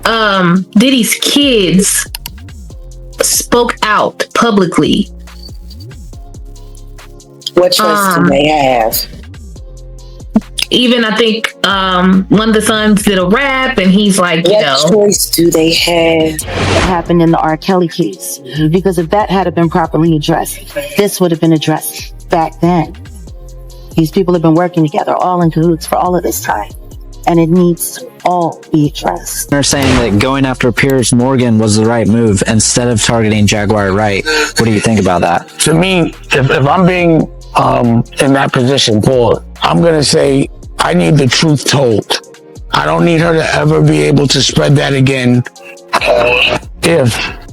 Diddy's kids spoke out publicly. What choice do they have? Even I think one of the sons did a rap, and he's like, what choice do they have? What happened in the R. Kelly case? Because if that had been properly addressed, this would have been addressed back then. These people have been working together, all in cahoots for all of this time, and it needs to all be addressed. They're saying that going after Piers Morgan was the right move instead of targeting Jaguar Wright. What do you think about that? To me, if I'm being in that position, Paul, I'm going to say I need the truth told. I don't need her to ever be able to spread that again if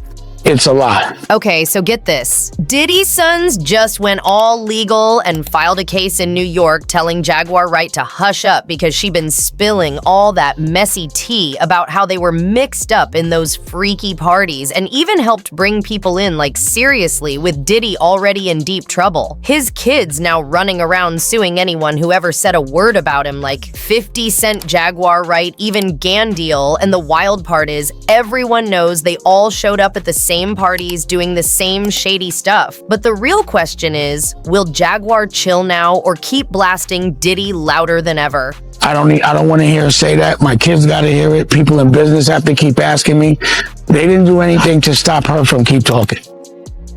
it's a lie. Okay, so get this. Diddy's sons just went all legal and filed a case in New York telling Jaguar Wright to hush up because she'd been spilling all that messy tea about how they were mixed up in those freaky parties and even helped bring people in, like seriously, with Diddy already in deep trouble. His kids now running around suing anyone who ever said a word about him, like 50 Cent, Jaguar Wright, even Gandeal, and the wild part is everyone knows they all showed up at the same parties doing the same shady stuff. But the real question is, will Jaguar chill now or keep blasting Diddy louder than ever? I don't want to hear her say that. My kids got to hear it. People in business have to keep asking me. They didn't do anything to stop her from keep talking.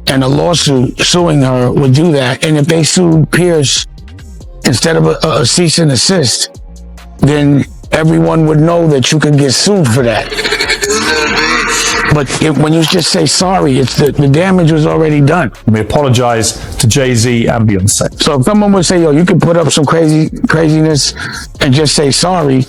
And a lawsuit suing her would do that. And if they sued Piers instead of a cease and desist, then everyone would know that you could get sued for that. But when you just say sorry, it's the damage was already done. We apologize to Jay-Z and Beyonce. So if someone would say, yo, you can put up some craziness and just say sorry,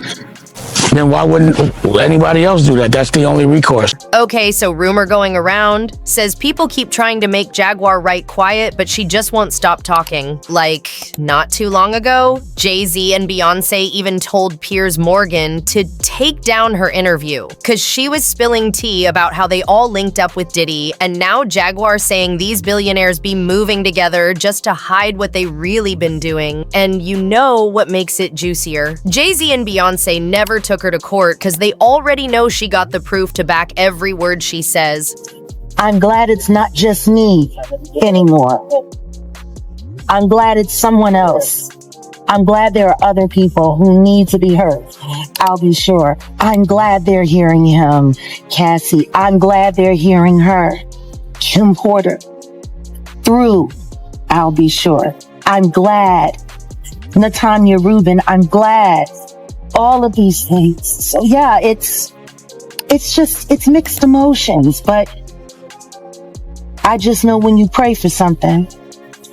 then why wouldn't anybody else do that? That's the only recourse. Okay, so rumor going around says people keep trying to make Jaguar Wright quiet, but she just won't stop talking. Like, not too long ago, Jay-Z and Beyonce even told Piers Morgan to take down her interview because she was spilling tea about how they all linked up with Diddy, and now Jaguar saying these billionaires be moving together just to hide what they really been doing. And you know what makes it juicier? Jay-Z and Beyonce never took her to court because they already know she got the proof to back every word she says. I'm glad it's not just me anymore. I'm glad it's someone else. I'm glad there are other people who need to be heard. I'll be sure. I'm glad they're hearing him, Cassie. I'm glad they're hearing her, Kim Porter. Through, I'll be sure. I'm glad. Natanya Rubin, I'm glad. All of these things. So yeah, it's mixed emotions, but I just know when you pray for something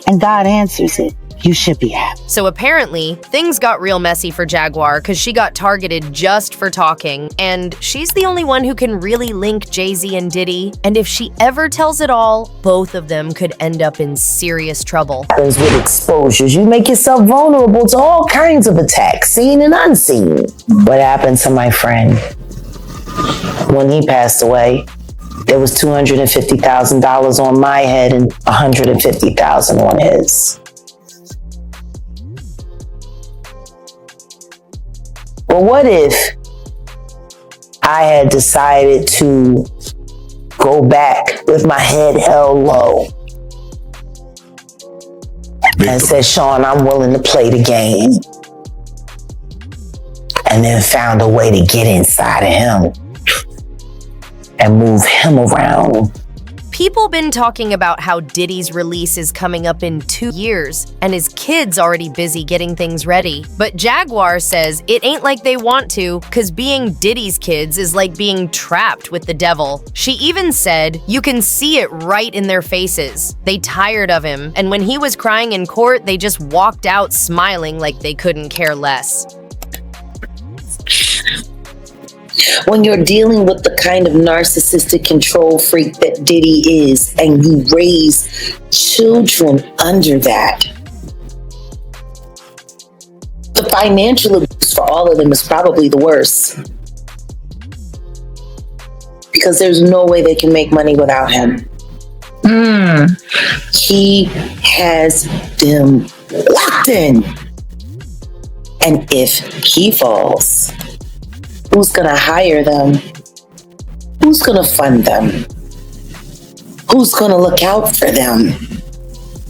and God answers it, you should be happy. So apparently, things got real messy for Jaguar because she got targeted just for talking, and she's the only one who can really link Jay-Z and Diddy, and if she ever tells it all, both of them could end up in serious trouble. With exposures, you make yourself vulnerable to all kinds of attacks, seen and unseen. What happened to my friend? When he passed away, there was $250,000 on my head and $150,000 on his. But what if I had decided to go back with my head held low and said, Sean, I'm willing to play the game, and then found a way to get inside of him and move him around? People been talking about how Diddy's release is coming up in 2 years, and his kid's already busy getting things ready. But Jaguar says it ain't like they want to, cause being Diddy's kids is like being trapped with the devil. She even said, you can see it right in their faces. They tired of him, and when he was crying in court, they just walked out smiling like they couldn't care less. When you're dealing with the kind of narcissistic control freak that Diddy is, and you raise children under that, the financial abuse for all of them is probably the worst. Because there's no way they can make money without him. He has them locked in. And if he falls, who's gonna hire them? Who's going to fund them? Who's going to look out for them?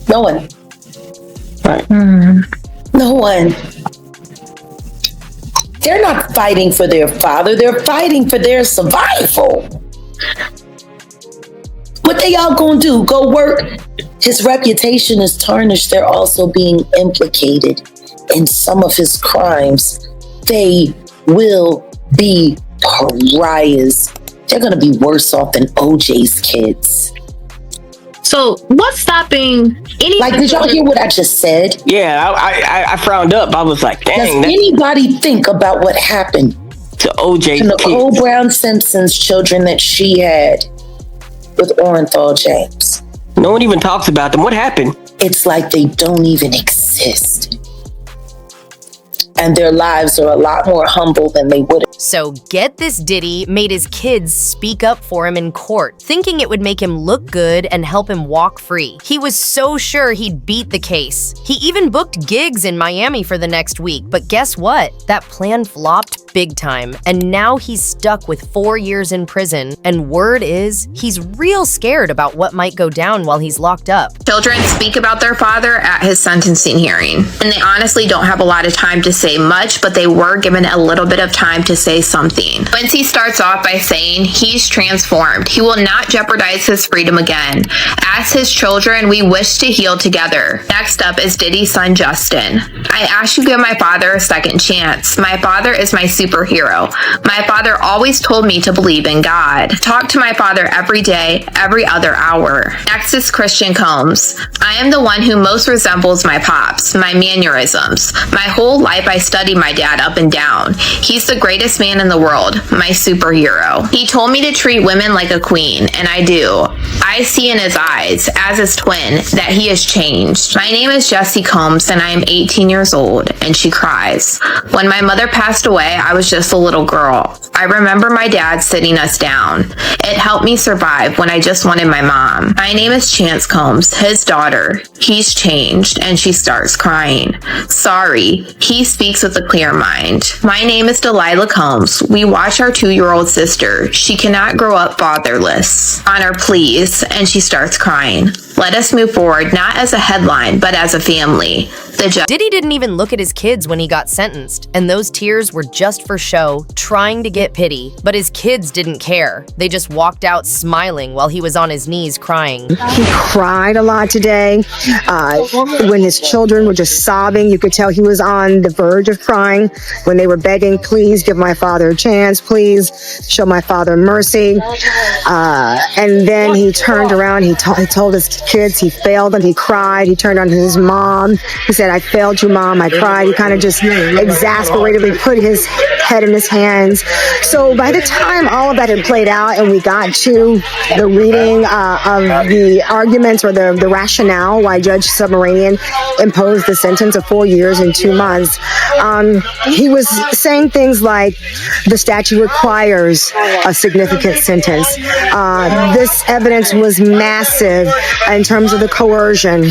No one. Right. No one. They're not fighting for their father. They're fighting for their survival. What they all gonna do? Go work? His reputation is tarnished. They're also being implicated in some of his crimes. They will be pariahs. They're gonna be worse off than OJ's kids. So what's stopping any? Like, did y'all hear what I just said? Yeah, I frowned up. I was like, Does dang. anybody think about what happened To OJ to Nicole kids. Brown Simpson's children that she had with Orenthal James? No one even talks about them. What happened? It's like they don't even exist. And their lives are a lot more humble than they would have. So get this, Diddy made his kids speak up for him in court, thinking it would make him look good and help him walk free. He was so sure he'd beat the case. He even booked gigs in Miami for the next week, but guess what? That plan flopped big time, and now he's stuck with 4 years in prison, and word is he's real scared about what might go down while he's locked up. Children speak about their father at his sentencing hearing, and they honestly don't have a lot of time to say much, but they were given a little bit of time to say something. Quincy starts off by saying he's transformed. He will not jeopardize his freedom again. As his children, we wish to heal together. Next up is Diddy's son, Justin. I ask you to give my father a second chance. My father is my superhero. My father always told me to believe in God. Talk to my father every day, every other hour. Next is Christian Combs. I am the one who most resembles my pops, my mannerisms. My whole life I studied my dad up and down. He's the greatest man in the world, my superhero. He told me to treat women like a queen, and I do. I see in his eyes, as his twin, that he has changed. My name is Jessie Combs, and I am 18 years old, and she cries. When my mother passed away, I was just a little girl. I remember my dad sitting us down. It helped me survive when I just wanted my mom. My name is Chance Combs, his daughter. He's changed, and she starts crying. Sorry, he speaks with a clear mind. My name is Delilah Combs. We watch our 2-year-old sister. She cannot grow up fatherless. Honor, please. And she starts crying. Let us move forward, not as a headline, but as a family. Diddy didn't even look at his kids when he got sentenced, and those tears were just for show, trying to get pity. But his kids didn't care. They just walked out smiling while he was on his knees crying. He cried a lot today. When his children were just sobbing, you could tell he was on the verge of crying. When they were begging, please give my father a chance, please show my father mercy. And then he turned around, he told his kids he failed them, he cried, he turned on his mom. He said, I failed you, Mom. I cried. He kind of just exasperatedly put his head in his hands. So by the time all of that had played out and we got to the reading of the arguments or the rationale why Judge Submarinian imposed the sentence of 4 years and 2 months, he was saying things like the statute requires a significant sentence. This evidence was massive in terms of the coercion.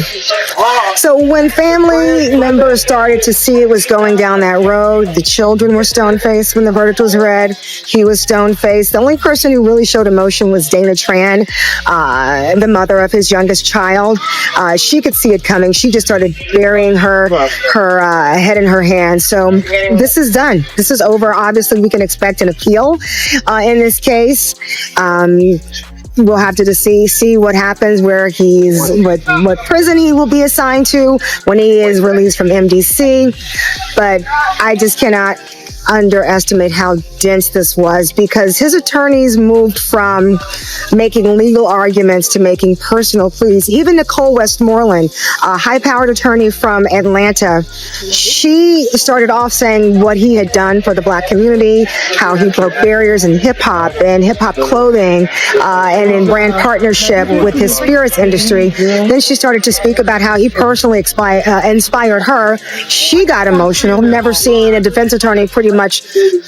So when family members started to see it was going down that road, the children were stone-faced when the verdict was read. He was stone-faced. The only person who really showed emotion was Dana Tran, the mother of his youngest child. She could see it coming. She just started burying her head in her hands. So this is done. This is over. Obviously, we can expect an appeal in this case. We'll have to see what happens, where what prison he will be assigned to when he is released from MDC. But I just cannot underestimate how dense this was, because his attorneys moved from making legal arguments to making personal pleas. Even Nicole Westmoreland, a high-powered attorney from Atlanta, she started off saying what he had done for the Black community, how he broke barriers in hip-hop and hip-hop clothing, and in brand partnership with his spirits industry. Then she started to speak about how he personally inspired her. She got emotional. Never seen a defense attorney pretty much much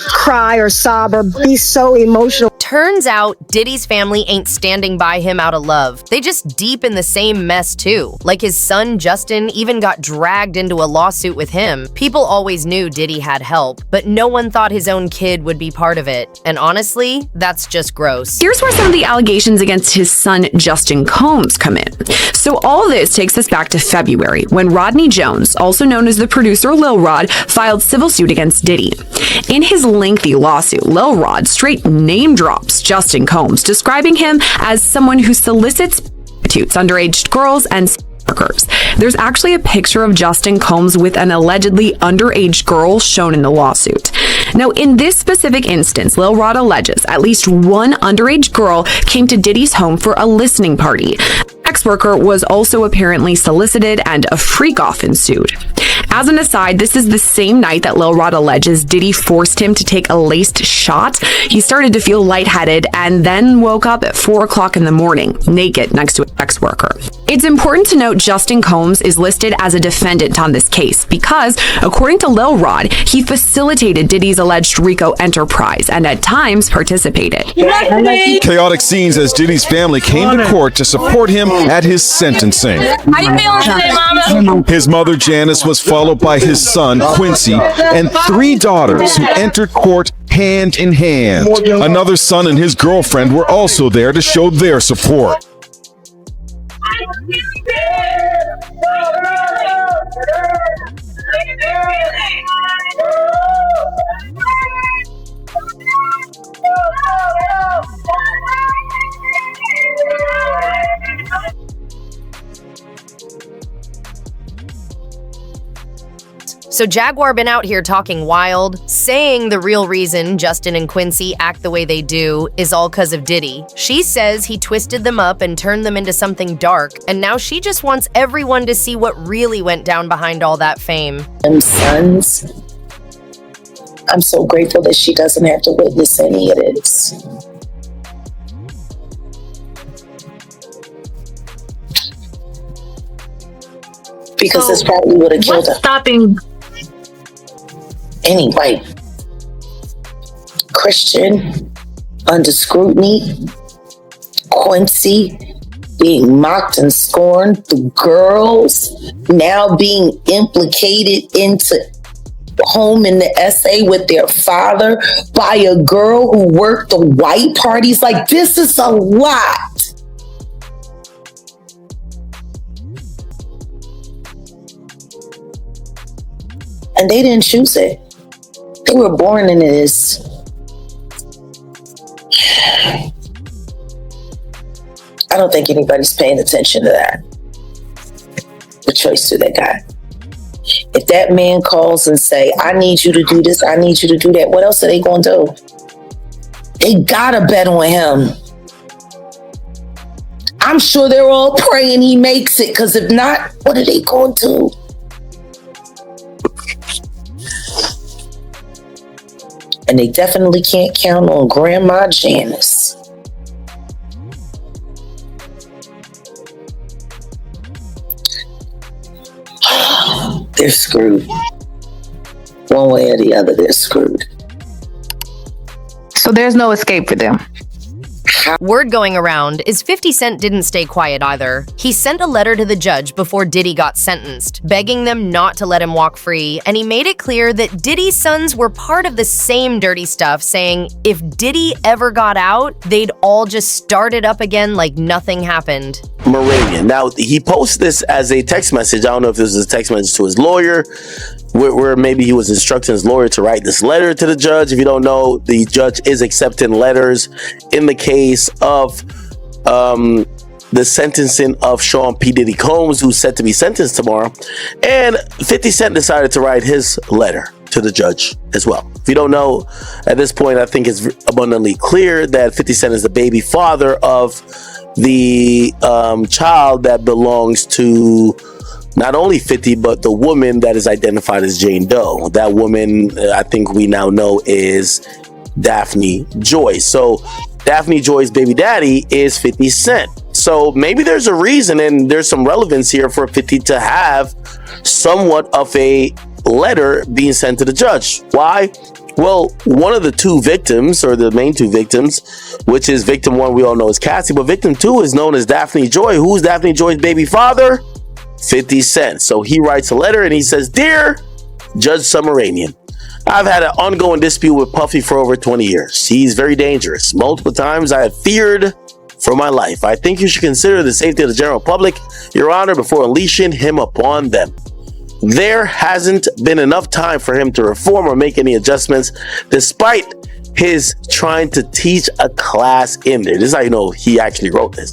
cry or sob or be so emotional. Turns out Diddy's family ain't standing by him out of love. They just deep in the same mess too. Like his son Justin even got dragged into a lawsuit with him. People always knew Diddy had help, but no one thought his own kid would be part of it. And honestly, that's just gross. Here's where some of the allegations against his son Justin Combs come in. So all this takes us back to February, when Rodney Jones, also known as the producer Lil Rod, filed civil suit against Diddy. In his lengthy lawsuit, Lil Rod straight name drops Justin Combs, describing him as someone who solicits prostitutes, underage girls, and workers. There's actually a picture of Justin Combs with an allegedly underage girl shown in the lawsuit. Now, in this specific instance, Lil Rod alleges at least one underage girl came to Diddy's home for a listening party. Ex-worker was also apparently solicited and a freak-off ensued. As an aside, this is the same night that Lil Rod alleges Diddy forced him to take a laced shot. He started to feel lightheaded and then woke up at 4 o'clock in the morning, naked next to an ex-worker. It's important to note Justin Combs is listed as a defendant on this case because, according to Lil Rod, he facilitated Diddy's alleged RICO enterprise and at times participated. Chaotic scenes as Diddy's family came to court to support him at his sentencing. How you feeling today, mama? His mother, Janice, was followed by his son, Quincy, and 3 daughters who entered court hand in hand. Another son and his girlfriend were also there to show their support. So Jaguar been out here talking wild, saying the real reason Justin and Quincy act the way they do is all cause of Diddy. She says he twisted them up and turned them into something dark, and now she just wants everyone to see what really went down behind all that fame. Them sons, I'm so grateful that she doesn't have to witness any of this. Because this probably would have killed her. Stopping any white Christian under scrutiny, Quincy being mocked and scorned, the girls now being implicated into home in the SA with their father by a girl who worked the white parties. Like, this is a lot. And they didn't choose it. They were born into this. I don't think anybody's paying attention to that. The choice that they got. If that man calls and say, I need you to do this, I need you to do that, what else are they going to do? They gotta bet on him. I'm sure they're all praying he makes it, because if not, what are they going to do? And they definitely can't count on Grandma Janice. They're screwed. One way or the other, they're screwed. So there's no escape for them. Word going around is 50 Cent didn't stay quiet either. He sent a letter to the judge before Diddy got sentenced, begging them not to let him walk free, and he made it clear that Diddy's sons were part of the same dirty stuff, saying if Diddy ever got out, they'd all just start it up again like nothing happened. Moravian. Now, he posted this as a text message. I don't know if this was a text message to his lawyer, where maybe he was instructing his lawyer to write this letter to the judge. If you don't know, the judge is accepting letters in the case of the sentencing of Sean P. Diddy Combs, who's set to be sentenced tomorrow. And 50 Cent decided to write his letter to the judge as well. If you don't know, at this point, I think it's abundantly clear that 50 Cent is the baby father of the child that belongs to not only 50, but the woman that is identified as Jane Doe. That woman, I think we now know, is Daphne Joy. So Daphne Joy's baby daddy is 50 Cent. So maybe there's a reason and there's some relevance here for 50 to have somewhat of a letter being sent to the judge. Why? Well, one of the two victims, or the main two victims, which is victim 1, we all know is Cassie, but victim 2 is known as Daphne Joy. Who's Daphne Joy's baby father? 50 Cent. So he writes a letter and he says, "Dear Judge Summarian, I've had an ongoing dispute with Puffy for over 20 years. He's very dangerous. Multiple times I have feared for my life. I think you should consider the safety of the general public, Your Honor, before unleashing him upon them. There hasn't been enough time for him to reform or make any adjustments, despite his trying to teach a class in there." This is how you know he actually wrote this.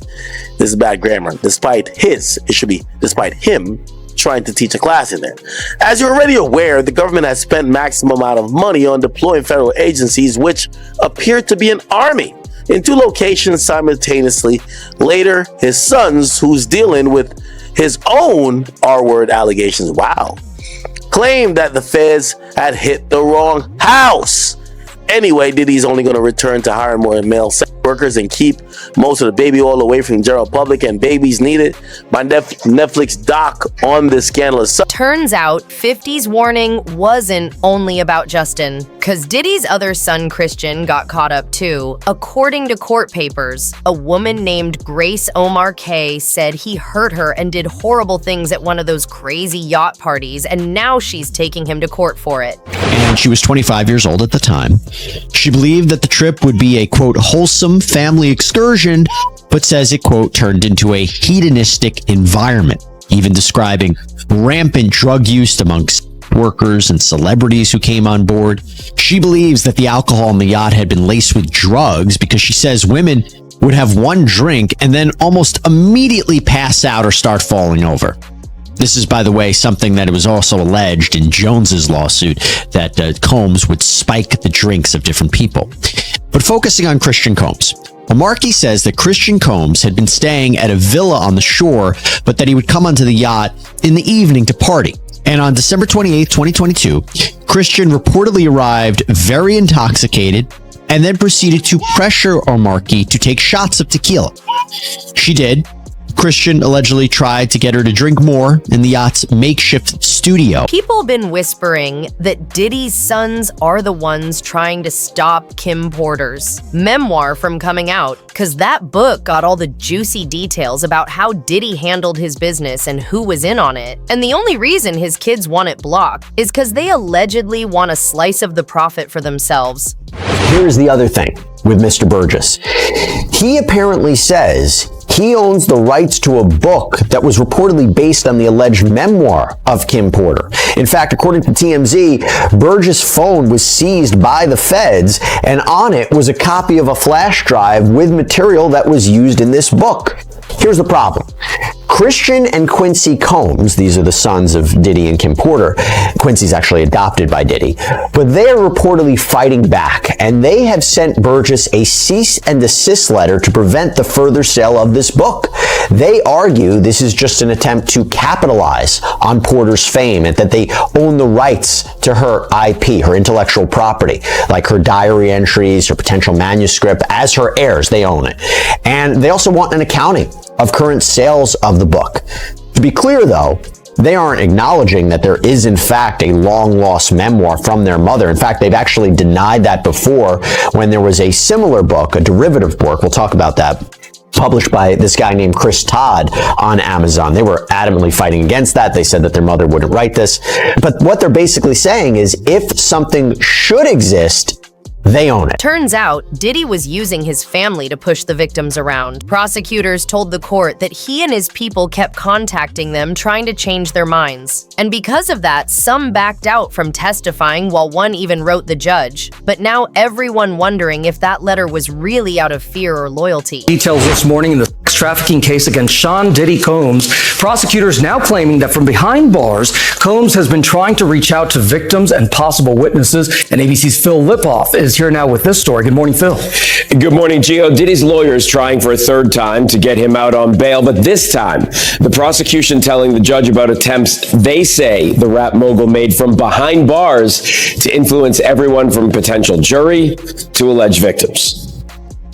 This is bad grammar. Despite him trying to teach a class in there. As you're already aware, the government has spent maximum amount of money on deploying federal agencies, which appear to be an army, in 2 locations simultaneously. Later, his sons, who's dealing with his own R-word allegations, claimed that the feds had hit the wrong house. Anyway, Diddy's only going to return to hiring more male sex workers and keep most of the baby oil away from the general public and babies needed. My Netflix doc on this scandalous. Turns out 50's warning wasn't only about Justin, because Diddy's other son, Christian, got caught up too. According to court papers, a woman named Grace Omar K said he hurt her and did horrible things at one of those crazy yacht parties, and now she's taking him to court for it. And she was 25 years old at the time. She believed that the trip would be a, quote, wholesome family excursion, but says it, quote, turned into a hedonistic environment, even describing rampant drug use amongst workers and celebrities who came on board. She believes that the alcohol on the yacht had been laced with drugs because she says women would have one drink and then almost immediately pass out or start falling over. This is, by the way, something that it was also alleged in Jones's lawsuit, that Combs would spike the drinks of different people. But focusing on Christian Combs, Markey says that Christian Combs had been staying at a villa on the shore, but that he would come onto the yacht in the evening to party. And on December 28, 2022, Christian reportedly arrived very intoxicated and then proceeded to pressure Markey to take shots of tequila. She did. Christian allegedly tried to get her to drink more in the yacht's makeshift studio. People have been whispering that Diddy's sons are the ones trying to stop Kim Porter's memoir from coming out, because that book got all the juicy details about how Diddy handled his business and who was in on it. And the only reason his kids want it blocked is because they allegedly want a slice of the profit for themselves. Here's the other thing with Mr. Burgess. He apparently says he owns the rights to a book that was reportedly based on the alleged memoir of Kim Porter. In fact, according to TMZ, Burgess' phone was seized by the feds, and on it was a copy of a flash drive with material that was used in this book. Here's the problem. Christian and Quincy Combs, these are the sons of Diddy and Kim Porter. Quincy's actually adopted by Diddy, but they are reportedly fighting back, and they have sent Burgess a cease and desist letter to prevent the further sale of this book. They argue this is just an attempt to capitalize on Porter's fame and that they own the rights to her IP, her intellectual property, like her diary entries, her potential manuscript. As her heirs, they own it. And they also want an accounting of current sales of the book. To be clear, though, they aren't acknowledging that there is, in fact, a long-lost memoir from their mother. In fact, they've actually denied that before when there was a similar book, a derivative book, we'll talk about that, published by this guy named Chris Todd on Amazon. They were adamantly fighting against that. They said that their mother wouldn't write this. But what they're basically saying is if something should exist, they own it. Turns out, Diddy was using his family to push the victims around. Prosecutors told the court that he and his people kept contacting them, trying to change their minds. And because of that, some backed out from testifying, while one even wrote the judge. But now everyone wondering if that letter was really out of fear or loyalty. Details this morning in the sex trafficking case against Sean Diddy Combs. Prosecutors now claiming that from behind bars, Combs has been trying to reach out to victims and possible witnesses. And ABC's Phil Lipoff is here now with this story. Good morning, Phil. Good morning, Gio. Diddy's lawyer is trying for a third time to get him out on bail, but this time, the prosecution telling the judge about attempts they say the rap mogul made from behind bars to influence everyone from potential jury to alleged victims.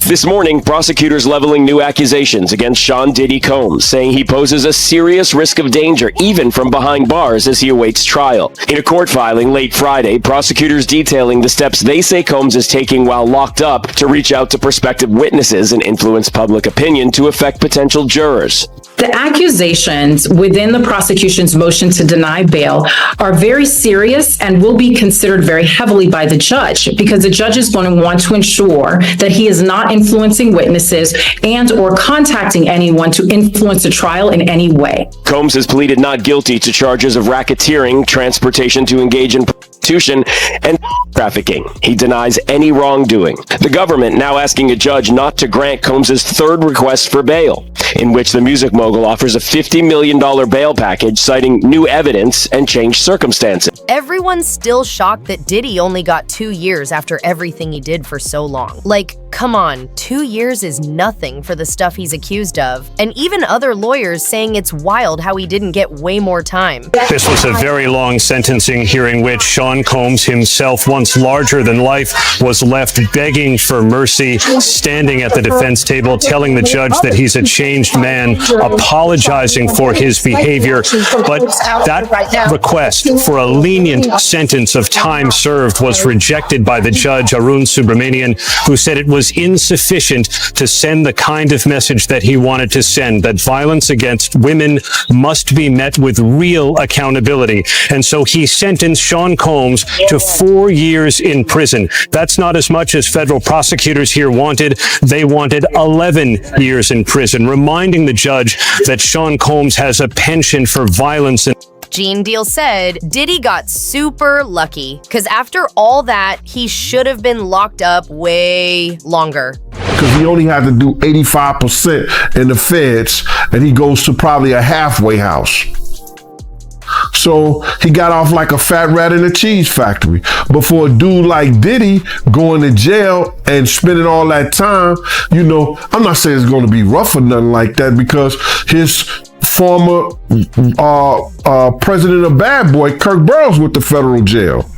This morning, prosecutors leveling new accusations against Sean Diddy Combs, saying he poses a serious risk of danger even from behind bars as he awaits trial. In a court filing late Friday, prosecutors detailing the steps they say Combs is taking while locked up to reach out to prospective witnesses and influence public opinion to affect potential jurors. The accusations within the prosecution's motion to deny bail are very serious and will be considered very heavily by the judge, because the judge is going to want to ensure that he is not influencing witnesses and or contacting anyone to influence the trial in any way. Combs has pleaded not guilty to charges of racketeering, transportation to engage in prostitution, and trafficking. He denies any wrongdoing. The government now asking a judge not to grant Combs' third request for bail, in which the music mogul offers a $50 million bail package citing new evidence and changed circumstances. Everyone's still shocked that Diddy only got 2 years after everything he did for so long. Like, come on, 2 years is nothing for the stuff he's accused of. And even other lawyers saying it's wild how he didn't get way more time. This was a very long sentencing hearing, which Sean Combs himself, once larger than life, was left begging for mercy, standing at the defense table, telling the judge that he's a changed man, apologizing for his behavior. But that request for a lenient sentence of time served was rejected by the judge, Arun Subramanian, who said it was insufficient to send the kind of message that he wanted to send, that violence against women must be met with real accountability. And so he sentenced Sean Combs to 4 years in prison. That's not as much as federal prosecutors here wanted. They wanted 11 years in prison, reminding the judge that Sean Combs has a penchant for violence. Gene Deal said Diddy got super lucky, because after all that, he should have been locked up way longer. Because he only had to do 85% in the feds, and he goes to probably a halfway house. So he got off like a fat rat in a cheese factory. But for a dude like Diddy going to jail and spending all that time, you know, I'm not saying it's going to be rough or nothing like that, because his former president of Bad Boy, Kirk Burrows, with the federal jail.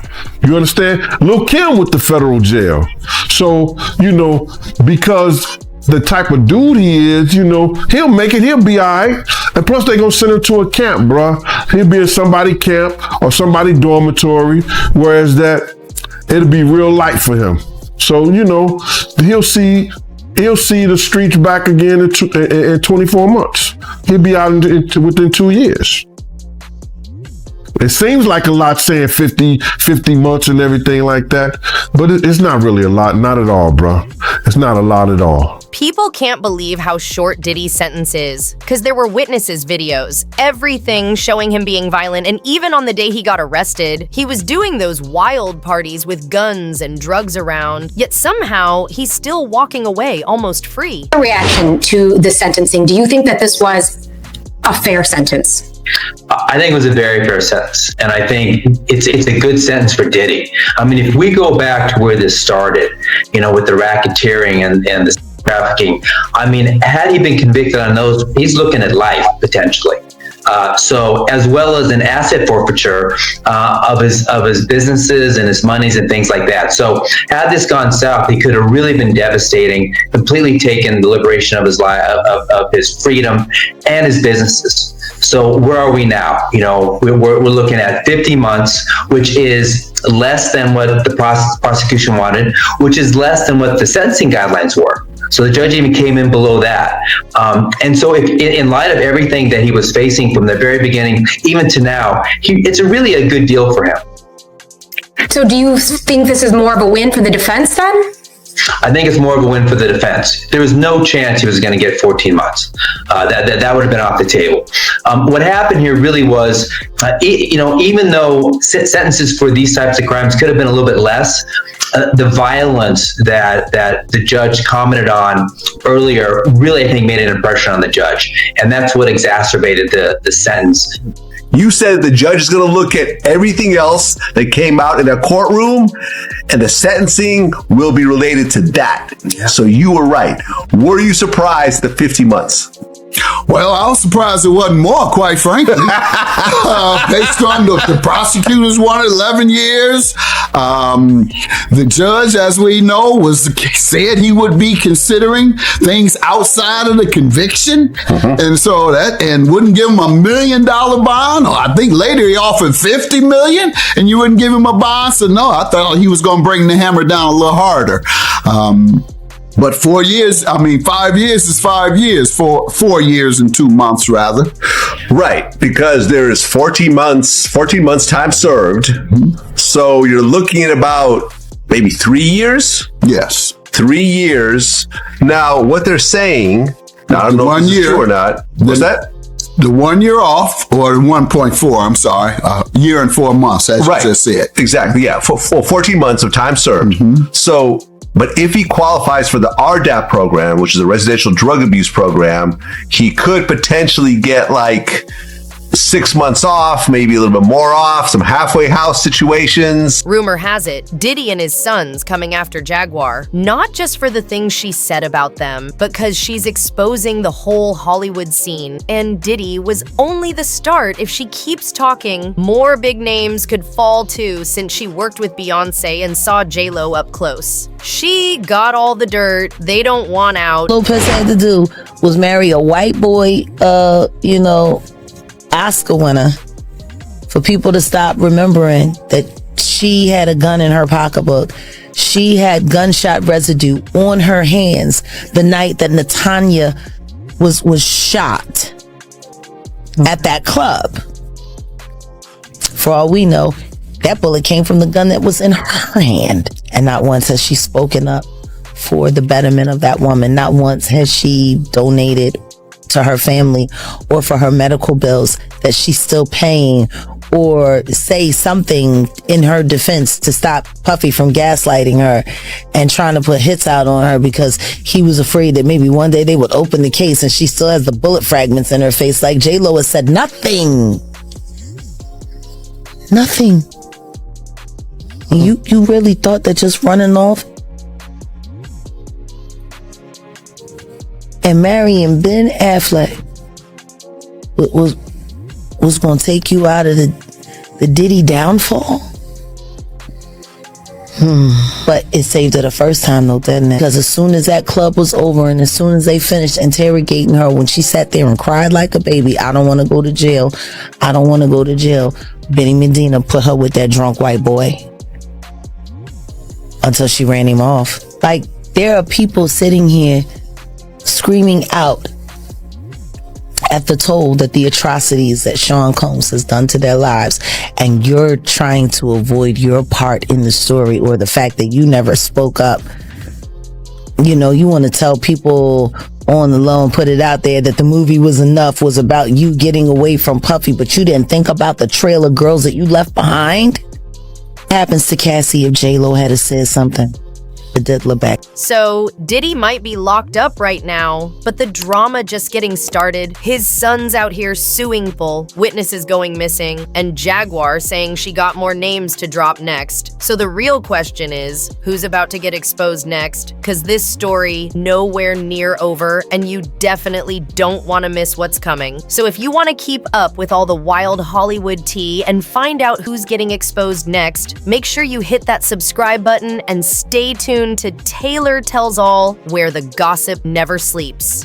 You understand? Lil' Kim with the federal jail. So, you know, because the type of dude he is, you know, he'll make it, he'll be all right. And plus they gonna send him to a camp, bruh. He'll be in somebody camp or somebody dormitory, whereas that it'll be real light for him. So, you know, he'll see the streets back again in 24 months. He'll be out within 2 years. It seems like a lot saying 50 months and everything like that, but it's not really a lot, not at all, bro. It's not a lot at all. People can't believe how short Diddy's sentence is, because there were witnesses' videos, everything showing him being violent, and even on the day he got arrested, he was doing those wild parties with guns and drugs around, yet somehow he's still walking away almost free. Reaction to the sentencing, do you think that this was a fair sentence? I think it was a very fair sentence, and I think it's a good sentence for Diddy. I mean, if we go back to where this started, you know, with the racketeering and the trafficking, I mean, had he been convicted on those, he's looking at life potentially. So as well as an asset forfeiture of his businesses and his monies and things like that. So had this gone south, it could have really been devastating, completely taken the liberation of his life, of his freedom and his businesses. So where are we now? You know, we're looking at 50 months, which is less than what the prosecution wanted, which is less than what the sentencing guidelines were. So the judge even came in below that. And so if, in light of everything that he was facing from the very beginning, even to now, it's really a good deal for him. So do you think this is more of a win for the defense then? I think it's more of a win for the defense. There was no chance he was going to get 14 months. That would have been off the table. What happened here really was, you know, even though sentences for these types of crimes could have been a little bit less, the violence that the judge commented on earlier really, I think, made an impression on the judge. And that's what exacerbated the sentence. You said the judge is going to look at everything else that came out in a courtroom, and the sentencing will be related to that. So you were right. Were you surprised at 50 months? Well, I was surprised it wasn't more, quite frankly. Based on the prosecutors wanted 11 years. The judge, as we know, said he would be considering things outside of the conviction. And so and wouldn't give him $1 million bond. Or I think later he offered $50 million and you wouldn't give him a bond. So no, I thought he was going to bring the hammer down a little harder. But 4 years, 5 years is 5 years, 4 years and 2 months rather. Right, because there's 14 months time served. So you're looking at about maybe 3 years? Yes. 3 years. Now, what they're saying, now, I don't know if this is true or not. What's that? The 1 year off, or 1.4, I'm sorry, year and 4 months, as you just said. Exactly, yeah, for 14 months of time served. So, but if he qualifies for the RDAP program, which is a residential drug abuse program, he could potentially get like 6 months off, maybe a little bit more off, some halfway house situations. Rumor has it, Diddy and his sons coming after Jaguar, not just for the things she said about them, but because she's exposing the whole Hollywood scene. And Diddy was only the start. If she keeps talking, more big names could fall too, since she worked with Beyonce and saw J-Lo up close. She got all the dirt. They don't want out. Lopez had to do was marry a white boy, Oscar winner, for people to stop remembering that she had a gun in her pocketbook. She had gunshot residue on her hands the night that Natanya was shot at that club. For all we know, that bullet came from the gun that was in her hand. And not once has she spoken up for the betterment of that woman. Not once has she donated to her family or for her medical bills that she's still paying, or say something in her defense to stop Puffy from gaslighting her and trying to put hits out on her because he was afraid that maybe one day they would open the case and she still has the bullet fragments in her face. Like J-Lo has said nothing. And you really thought that just running off and marrying Ben Affleck was going to take you out of the Diddy downfall? But it saved her the first time though, didn't it? Because as soon as that club was over and as soon as they finished interrogating her, when she sat there and cried like a baby, I don't want to go to jail. I don't want to go to jail. Benny Medina put her with that drunk white boy until she ran him off. Like, there are people sitting here screaming out at the toll that the atrocities that Sean Combs has done to their lives, and you're trying to avoid your part in the story, or the fact that you never spoke up. You want to tell people on the low and put it out there that the movie was about you getting away from Puffy, but you didn't think about the trail of girls that you left behind. Happens to Cassie if J-Lo had said something. So, Diddy might be locked up right now, but the drama just getting started. His son's out here suing full, witnesses going missing, and Jaguar saying she got more names to drop next. So the real question is, who's about to get exposed next? Because this story nowhere near over, and you definitely don't want to miss what's coming. So if you want to keep up with all the wild Hollywood tea and find out who's getting exposed next, make sure you hit that subscribe button and stay tuned to Taylor Tells All, where the gossip never sleeps.